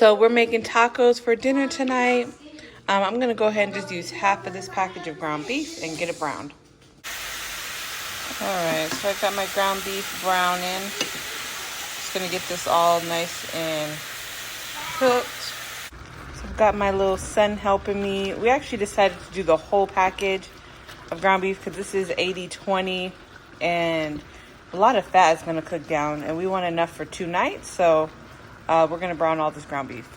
So we're making tacos for dinner tonight. I'm gonna go ahead and just use half of this package of ground beef and get it browned. All right, so I got my ground beef browning. Just gonna get this all nice and cooked. So I've got my little son helping me. We actually decided to do the whole package of ground beef because this is 80-20 and a lot of fat is gonna cook down and we want enough for 2 nights. So we're gonna brown all this ground beef.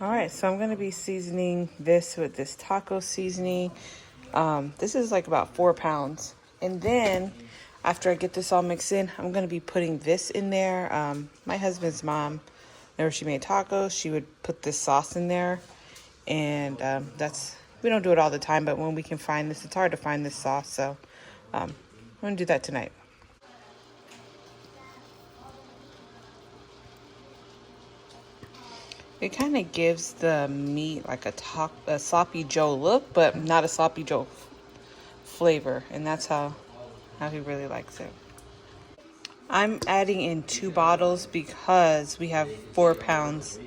All right, so I'm gonna be seasoning this with this taco seasoning. This is like about 4 pounds. And then after I get this all mixed in, I'm gonna be putting this in there. My husband's mom, whenever she made tacos, she would put this sauce in there. And we don't do it all the time, but when we can find this, it's hard to find this sauce. So I'm gonna do that tonight. It kind of gives the meat like a sloppy Joe look, but not a sloppy Joe flavor. And that's how he really likes it. I'm adding in 2 bottles because we have 4 pounds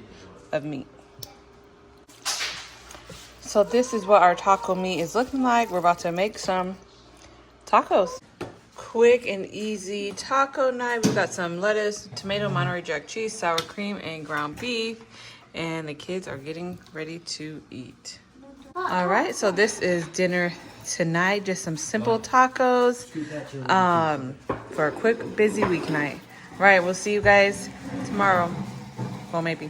of meat. So this is what our taco meat is looking like. We're about to make some tacos. Quick and easy taco night. We've got some lettuce, tomato, Monterey Jack cheese, sour cream, and ground beef. And the kids are getting ready to eat. All right, so this is dinner tonight. Just some simple tacos for a quick, busy weeknight. All right, we'll see you guys tomorrow. Well, maybe.